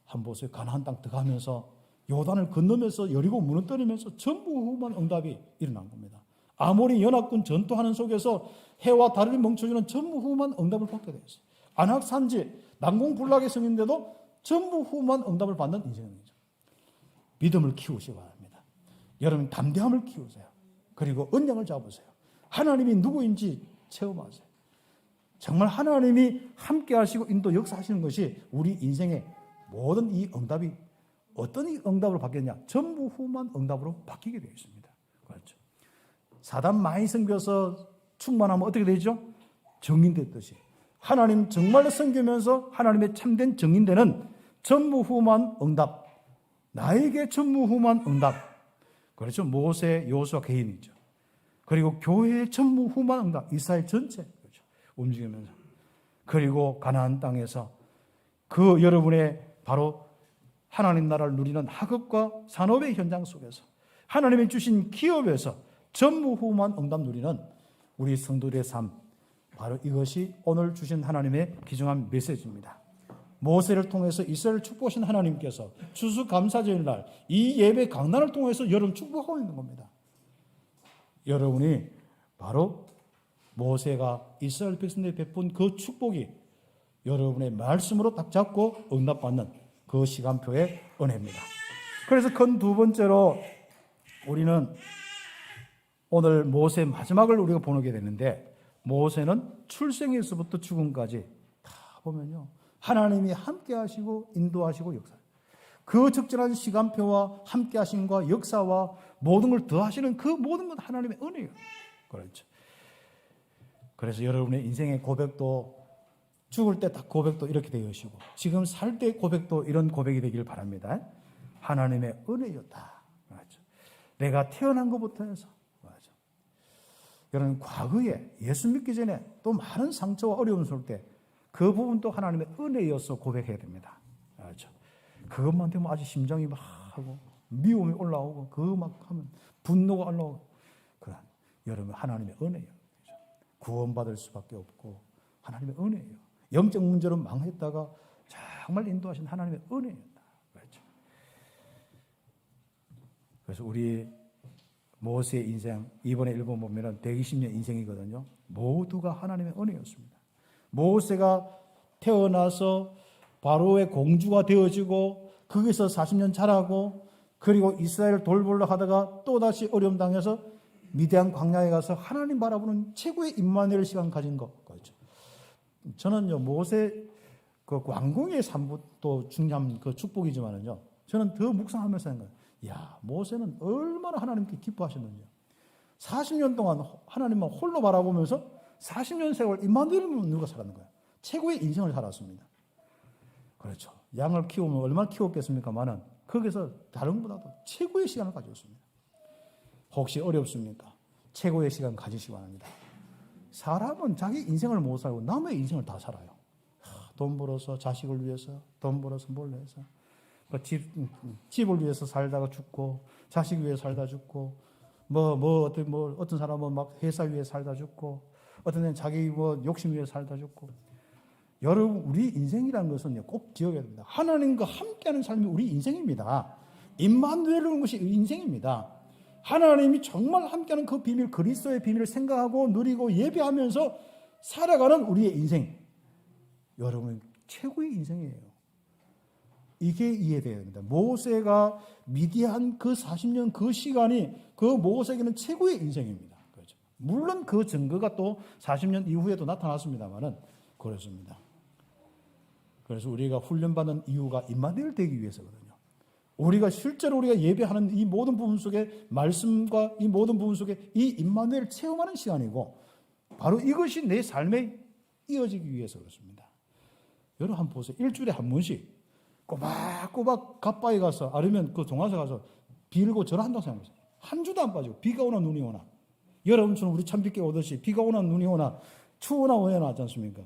한 보세요. 가나안 땅 들어가면서 요단을 건너면서 여리고 무너뜨리면서 전무후무한 응답이 일어난 겁니다. 아모리 연합군 전투하는 속에서 해와 달을 멈춰주는 전무후무한 응답을 받게 되었어요. 안악산지 난공불락의 성인데도 전무후무한 응답을 받는 인생이죠. 믿음을 키우시기 바랍니다. 여러분 담대함을 키우세요. 그리고 언약을 잡으세요. 하나님이 누구인지 체험하세요. 정말 하나님이 함께 하시고 인도 역사하시는 것이 우리 인생의 모든 이 응답이 어떤 응답으로 바뀌었냐? 전무후무한 응답으로 바뀌게 되어 있습니다. 그렇죠. 사단 많이 섬겨서 충만하면 어떻게 되죠? 정인됐듯이 하나님 정말로 섬기면서 하나님의 참된 정인되는 전무후무한 응답, 나에게 전무후무한 응답. 그렇죠. 모세, 여호수아 개인이죠. 그리고 교회의 전무후무한 응답, 이스라엘 전체 그렇죠. 움직이면서 그리고 가나안 땅에서 그 여러분의 바로 하나님 나라를 누리는 학업과 산업의 현장 속에서 하나님이 주신 기업에서 전무후무한 응답 누리는 우리 성도들의 삶, 바로 이것이 오늘 주신 하나님의 귀중한 메시지입니다. 모세를 통해서 이스라엘을 축복하신 하나님께서 추수감사절 날 이 예배 강단을 통해서 여러분 축복하고 있는 겁니다. 여러분이 바로 모세가 이스라엘 백성들에 베푼 그 축복이 여러분의 말씀으로 딱 잡고 응답받는 그 시간표의 은혜입니다. 그래서 큰 두 번째로 우리는 오늘 모세 마지막을 우리가 보게 되는데 모세는 출생에서부터 죽음까지 다 보면요. 하나님이 함께 하시고 인도하시고 역사. 그 적절한 시간표와 함께 하심과 역사와 모든 걸 더하시는 그 모든 건 하나님의 은혜예요. 그렇죠. 그래서 여러분의 인생의 고백도 죽을 때 딱 고백도 이렇게 되으시고 지금 살 때 고백도 이런 고백이 되길 바랍니다. 하나님의 은혜였다. 맞죠? 내가 태어난 것부터 해서 맞죠? 여러분 과거에 예수 믿기 전에 또 많은 상처와 어려움 올 때 그 부분도 하나님의 은혜여서 고백해야 됩니다. 맞죠? 그것만 되면 아주 심장이 막 하고 미움이 올라오고 그 막 하면 분노가 올라오고 그런 여러분 하나님의 은혜예요. 구원받을 수밖에 없고 하나님의 은혜예요. 영적 문제로 망했다가 정말 인도하신 하나님의 은혜였다. 그렇죠? 그래서 우리 모세의 인생 이번에 읽어보면 120년 인생이거든요. 모두가 하나님의 은혜였습니다. 모세가 태어나서 바로의 공주가 되어지고 거기서 40년 자라고 그리고 이스라엘 돌보려 하다가 또다시 어려움 당해서 미디안 광야에 가서 하나님 바라보는 최고의 임마누엘 시간 가진 것. 그렇죠. 저는요, 모세 그 왕궁의 삶도 중요한 그 축복이지만은요, 저는 더 묵상하면서 생각해요. 야, 모세는 얼마나 하나님께 기뻐하셨는지요. 40년 동안 하나님만 홀로 바라보면서 40년 세월 임마누엘만 누가 살았는 거예요. 최고의 인생을 살았습니다. 그렇죠. 양을 키우면 얼마나 키웠겠습니까만은 거기서 다른 것보다도 최고의 시간을 가졌습니다. 혹시 어렵습니까? 최고의 시간 가지시기 바랍니다. 사람은 자기 인생을 못 살고 남의 인생을 다 살아요. 돈 벌어서 자식을 위해서, 돈 벌어서 뭘 해서. 집을 위해서 살다가 죽고, 자식 위해 살다 죽고, 어떤 사람은 막 회사 위해 살다 죽고, 어떤 애는 자기 욕심 위해 살다 죽고. 여러분, 우리 인생이라는 것은 꼭 기억해야 됩니다. 하나님과 함께하는 삶이 우리 인생입니다. 임마누엘이라는 것이 인생입니다. 하나님이 정말 함께하는 그 비밀, 그리스도의 비밀을 생각하고 누리고 예배하면서 살아가는 우리의 인생. 여러분, 최고의 인생이에요. 이게 이해되어야 됩니다. 모세가 미디안 그 40년 그 시간이 그 모세에게는 최고의 인생입니다. 그렇죠. 물론 그 증거가 또 40년 이후에도 나타났습니다만은 그렇습니다. 그래서 우리가 훈련받는 이유가 임마누엘 되기 위해서거든요. 우리가 실제로 우리가 예배하는 이 모든 부분 속에 말씀과 이 모든 부분 속에 이 임마누엘을 체험하는 시간이고 바로 이것이 내 삶에 이어지기 위해서 그렇습니다. 여러분 한번 보세요. 일주일에 한 번씩 꼬박꼬박 갓바위 가서 아니면 그 동화사 가서 빌고 절한다고 생각해보세요. 한 주도 안 빠지고 비가 오나 눈이 오나 여러분처럼 우리 참빗기 오듯이 비가 오나 눈이 오나 추우나 오나 하지 않습니까?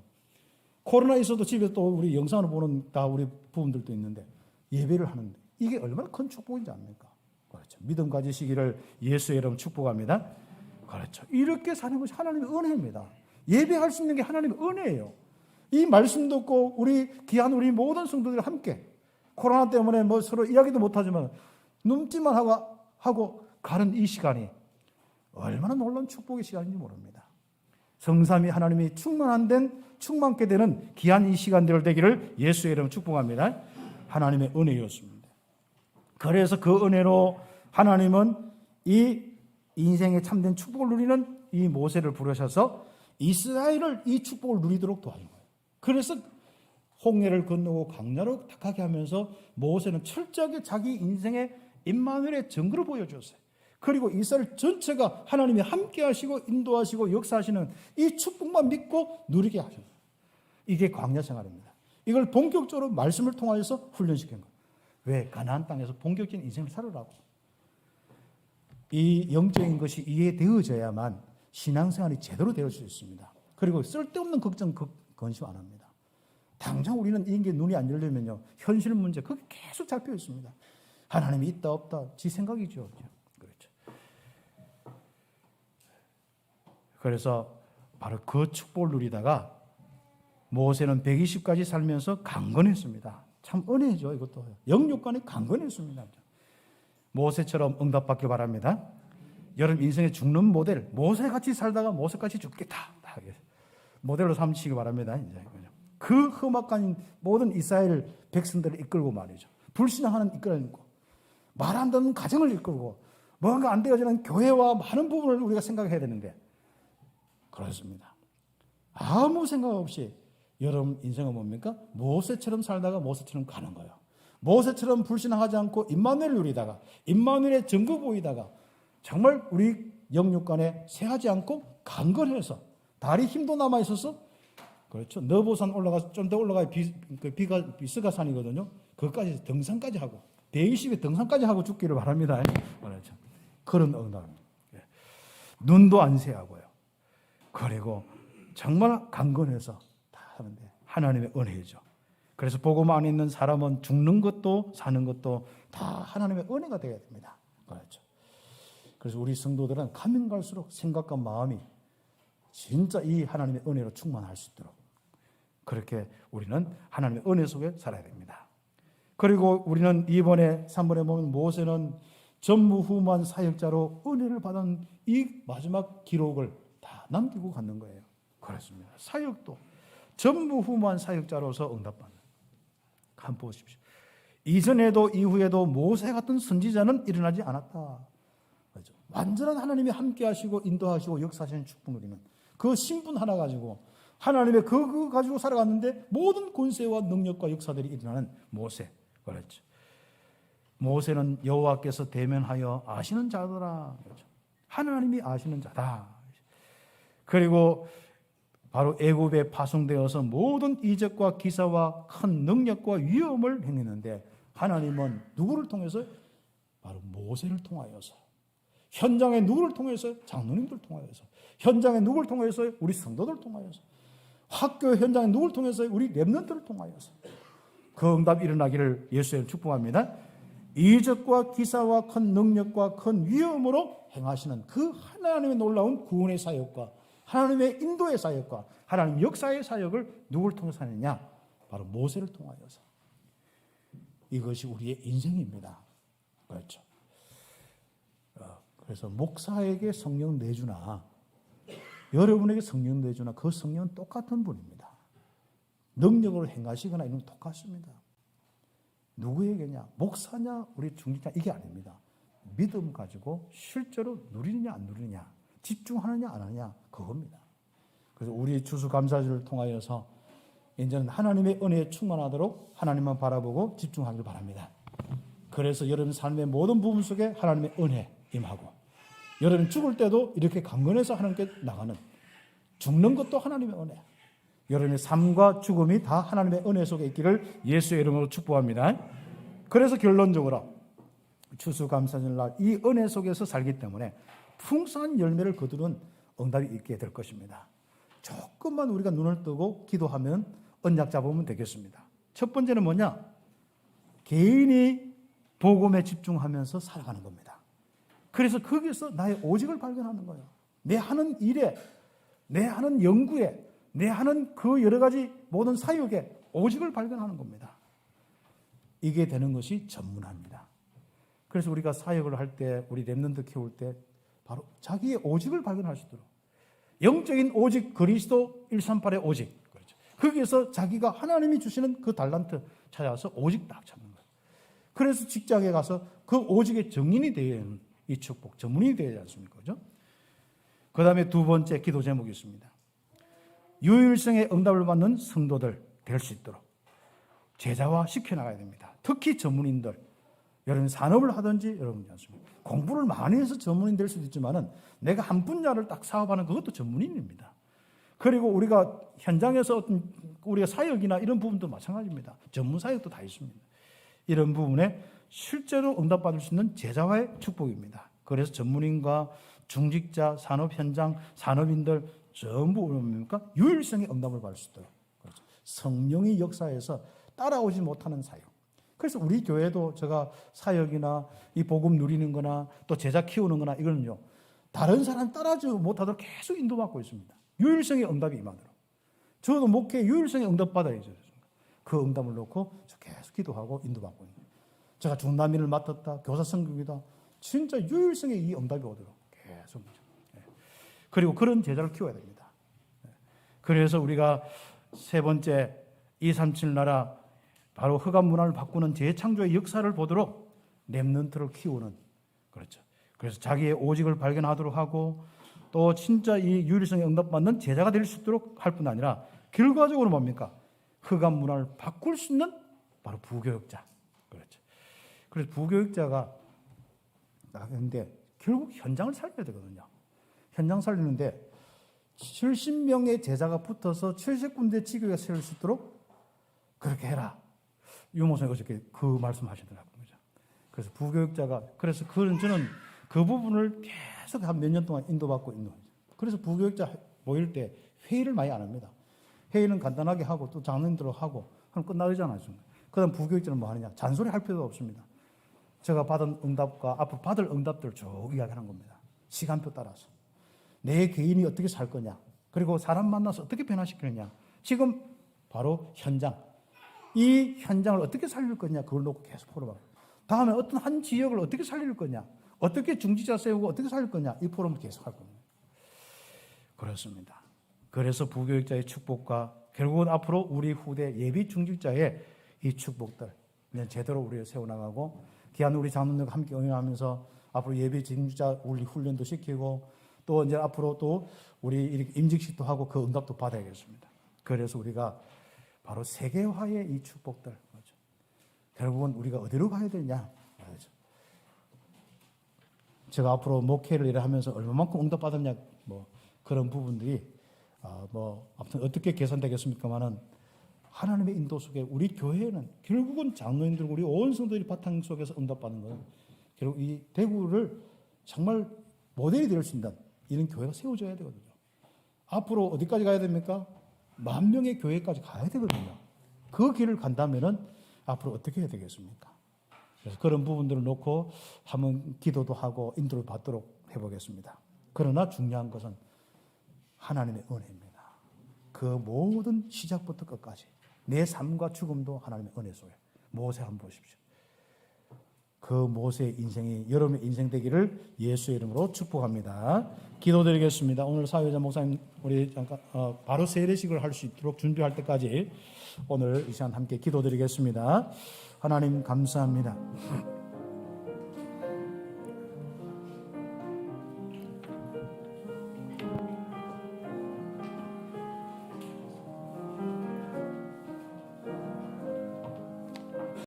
코로나 있어도 집에 또 우리 영상을 보는 다 우리 부분들도 있는데 예배를 하는데 이게 얼마나 큰 축복인지 압니까? 그렇죠. 믿음 가지시기를 예수의 이름 축복합니다. 그렇죠. 이렇게 사는 것이 하나님의 은혜입니다. 예배할 수 있는 게 하나님의 은혜예요. 이 말씀 듣고 우리 귀한 우리 모든 성도들이 함께 코로나 때문에 서로 이야기도 못하지만 눈짓만 하고 가는 이 시간이 얼마나 놀라운 축복의 시간인지 모릅니다. 성삼위 하나님이 충만케 되는 귀한 이 시간들 되기를 예수의 이름 축복합니다. 하나님의 은혜였습니다. 그래서 그 은혜로 하나님은 이 인생의 참된 축복을 누리는 이 모세를 부르셔서 이스라엘을 이 축복을 누리도록 도와준 거예요. 그래서 홍해를 건너고 광야로 탁하게 하면서 모세는 철저하게 자기 인생의 임마누엘의 증거를 보여주었어요. 그리고 이스라엘 전체가 하나님이 함께 하시고 인도하시고 역사하시는 이 축복만 믿고 누리게 하셨어요. 이게 광야 생활입니다. 이걸 본격적으로 말씀을 통하여서 훈련시킨 거예요. 왜? 가나안 땅에서 본격적인 인생을 살으라고. 이 영적인 것이 이해되어져야만 신앙생활이 제대로 될 수 있습니다. 그리고 쓸데없는 걱정, 건심 안 합니다. 당장 우리는 이게 눈이 안 열리면요. 현실 문제, 그게 계속 잡혀 있습니다. 하나님이 있다, 없다, 지 생각이죠. 그렇죠. 그래서 바로 그 축복을 누리다가 모세는 120까지 살면서 강건했습니다. 참 은혜죠, 이것도. 영육간에 강건했습니다. 모세처럼 응답받길 바랍니다. 여러분 인생의 죽는 모델, 모세같이 살다가 모세같이 죽겠다. 모델로 삼으시기 바랍니다. 이제 그 험악한 모든 이스라엘 백성들을 이끌고 말이죠. 불신앙하는 이끌고 말 안 듣는 가정을 이끌고 뭔가 안 되어지는 교회와 많은 부분을 우리가 생각해야 되는데 그렇습니다. 아무 생각 없이 여러분 인생은 뭡니까? 모세처럼 살다가 모세처럼 가는 거예요. 모세처럼 불신앙하지 않고 임마누엘을 누리다가 임마누엘의 증거 보이다가 정말 우리 영육간에 새하지 않고 강건해서 다리 힘도 남아있어서 그렇죠. 너보산 올라가 좀 더 올라가야 비스가산이거든요. 그것까지 등산까지 하고 대기십에 등산까지 하고 죽기를 바랍니다. 그렇죠. 그런 응답. 눈도 안 새하고요. 그리고 정말 강건해서 다 하는데 하나님의 은혜죠. 그래서 복음 안에 있는 사람은 죽는 것도 사는 것도 다 하나님의 은혜가 되어야 됩니다. 그렇죠. 그래서 우리 성도들은 가면 갈수록 생각과 마음이 진짜 이 하나님의 은혜로 충만할 수 있도록 그렇게 우리는 하나님의 은혜 속에 살아야 됩니다. 그리고 우리는 2번에 3번에 보면 모세는 전무후무한 사역자로 은혜를 받은 이 마지막 기록을 다 남기고 가는 거예요. 그렇습니다. 사역도 전무후무한 사역자로서 응답받는. 한번 보십시오. 이전에도 이후에도 모세 같은 선지자는 일어나지 않았다. 그렇죠? 완전한 하나님이 함께 하시고 인도하시고 역사하시는 축복 누리는 그 신분 하나 가지고 하나님의 그거 가지고 살아갔는데 모든 권세와 능력과 역사들이 일어나는 모세. 그렇죠. 모세는 여호와께서 대면하여 아시는 자더라. 그렇죠. 하나님이 아시는 자다. 그리고 바로 애굽에 파송되어서 모든 이적과 기사와 큰 능력과 위엄을 행했는데 하나님은 누구를 통해서? 바로 모세를 통하여서, 현장에 누구를 통해서? 장로님들 통하여서, 현장에 누구를 통해서? 우리 성도들 통하여서, 학교 현장에 누구를 통해서? 우리 렘넌트를 통하여서 그 응답이 일어나기를 예수의 축복합니다. 이적과 기사와 큰 능력과 큰 위엄으로 행하시는 그 하나님의 놀라운 구원의 사역과 하나님의 인도의 사역과 하나님 역사의 사역을 누구를 통해서 하느냐? 바로 모세를 통하여서. 이것이 우리의 인생입니다. 그렇죠. 그래서 목사에게 성령 내주나 여러분에게 성령 내주나 그 성령은 똑같은 분입니다. 능력으로 행하시거나 이런 건 똑같습니다. 누구에게냐? 목사냐? 우리 중직자? 이게 아닙니다. 믿음 가지고 실제로 누리느냐 안 누리느냐, 집중하느냐 안 하느냐, 그겁니다. 그래서 우리 추수감사절을 통하여서 이제는 하나님의 은혜에 충만하도록 하나님만 바라보고 집중하길 바랍니다. 그래서 여러분 삶의 모든 부분 속에 하나님의 은혜 임하고 여러분 죽을 때도 이렇게 강건해서 하나님께 나가는, 죽는 것도 하나님의 은혜, 여러분의 삶과 죽음이 다 하나님의 은혜 속에 있기를 예수의 이름으로 축복합니다. 그래서 결론적으로 추수감사절날 이 은혜 속에서 살기 때문에 풍성한 열매를 거두는 응답이 있게 될 것입니다. 조금만 우리가 눈을 뜨고 기도하면 언약 잡으면 되겠습니다. 첫 번째는 뭐냐? 개인이 복음에 집중하면서 살아가는 겁니다. 그래서 거기서 나의 오직을 발견하는 거예요. 내 하는 일에, 내 하는 연구에, 내 하는 그 여러 가지 모든 사역에 오직을 발견하는 겁니다. 이게 되는 것이 전문화입니다. 그래서 우리가 사역을 할 때, 우리 렘넌트 키울 때 바로 자기의 오직을 발견할 수 있도록 영적인 오직, 그리스도 138의 오직, 그렇죠. 거기에서 자기가 하나님이 주시는 그 달란트 찾아서 오직 딱 잡는 거예요. 그래서 직장에 가서 그 오직의 정인이 되는 이 축복, 전문이 되지 않습니까? 그죠? 그 다음에 두 번째 기도 제목이 있습니다. 유일성의 응답을 받는 성도들 될 수 있도록 제자화 시켜나가야 됩니다. 특히 전문인들, 여러분 산업을 하든지 여러분이 않습니까? 공부를 많이 해서 전문인 될 수도 있지만은 내가 한 분야를 딱 사업하는 그것도 전문인입니다. 그리고 우리가 현장에서 어떤 우리가 사역이나 이런 부분도 마찬가지입니다. 전문 사역도 다 있습니다. 이런 부분에 실제로 응답받을 수 있는 제자화의 축복입니다. 그래서 전문인과 중직자, 산업 현장, 산업인들 전부 뭡니까? 유일성의 응답을 받을 수 있도록. 그렇죠. 성령의 역사에서 따라오지 못하는 사역. 그래서 우리 교회도 제가 사역이나 이 복음 누리는 거나 또 제자 키우는 거나 이거는요, 다른 사람 따라오지 못하도록 계속 인도받고 있습니다. 유일성의 응답이 임하도록. 저도 목회 유일성의 응답 받아야죠. 그 응답을 놓고 계속 기도하고 인도받고 있는 거예요. 제가 중남인을 맡았다, 교사 선교이다, 진짜 유일성의 이 응답이 오도록 계속. 그리고 그런 제자를 키워야 됩니다. 그래서 우리가 세 번째 237 나라 바로 흑암 문화를 바꾸는 재창조의 역사를 보도록 렘넌트를 키우는, 그렇죠. 그래서 자기의 오직을 발견하도록 하고 또 진짜 이 유일성에 응답받는 제자가 될 수 있도록 할 뿐 아니라 결과적으로 뭡니까? 흑암 문화를 바꿀 수 있는 바로 부교육자. 그렇죠. 그래서 부교육자가 나가는데 결국 현장을 살려야 되거든요. 현장 살리는데 70명의 제자가 붙어서 70군데 지교가 세울 수 있도록 그렇게 해라. 유목사님 어저께 그 말씀하시더라고요. 그래서 부교육자가, 그래서 저는 그 부분을 계속 한 몇 년 동안 인도받고 있는 거죠. 그래서 부교육자 모일 때 회의를 많이 안 합니다. 회의는 간단하게 하고 또 장로님들하고 하고 그럼 끝나잖아요. 그 다음 부교육자는 뭐 하느냐? 잔소리 할 필요도 없습니다. 제가 받은 응답과 앞으로 받을 응답들을 쭉 이야기하는 겁니다. 시간표 따라서. 내 개인이 어떻게 살 거냐. 그리고 사람 만나서 어떻게 변화시키느냐. 지금 바로 현장. 이 현장을 어떻게 살릴 거냐. 그걸 놓고 계속 풀어봐요. 다음에 어떤 한 지역을 어떻게 살릴 거냐. 어떻게 중지자 세우고 어떻게 살릴 거냐. 이 포럼을 계속 할 겁니다. 그렇습니다. 그래서 부교육자의 축복과 결국은 앞으로 우리 후대 예비 중직자의 이 축복들 제대로 우리가 세워나가고 귀한 우리 장로님과 함께 응용하면서 앞으로 예비 중직자 우리 훈련도 시키고 또 이제 앞으로 또 우리 이렇게 임직식도 하고 그 응답도 받아야겠습니다. 그래서 우리가 바로 세계화의 이 축복들 결국은 우리가 어디로 가야 되냐. 제가 앞으로 목회를 일을 하면서 얼마만큼 응답받았냐, 뭐, 그런 부분들이, 아무튼 어떻게 계산되겠습니까만은, 하나님의 인도 속에 우리 교회는 결국은 장로님들, 우리 온 성도들이 바탕 속에서 응답받는 거예요. 결국 이 대구를 정말 모델이 될 수 있는 이런 교회가 세워져야 되거든요. 앞으로 어디까지 가야 됩니까? 10,000명의 교회까지 가야 되거든요. 그 길을 간다면은 앞으로 어떻게 해야 되겠습니까? 그래서 그런 부분들을 놓고 한번 기도도 하고 인도를 받도록 해보겠습니다. 그러나 중요한 것은 하나님의 은혜입니다. 그 모든 시작부터 끝까지 내 삶과 죽음도 하나님의 은혜 속에. 모세 한번 보십시오. 그 모세의 인생이 여러분의 인생 되기를 예수의 이름으로 축복합니다. 기도드리겠습니다. 오늘 사회자 목사님 우리 잠깐 바로 세례식을 할 수 있도록 준비할 때까지 오늘 이 시간 함께 기도드리겠습니다. 하나님 감사합니다.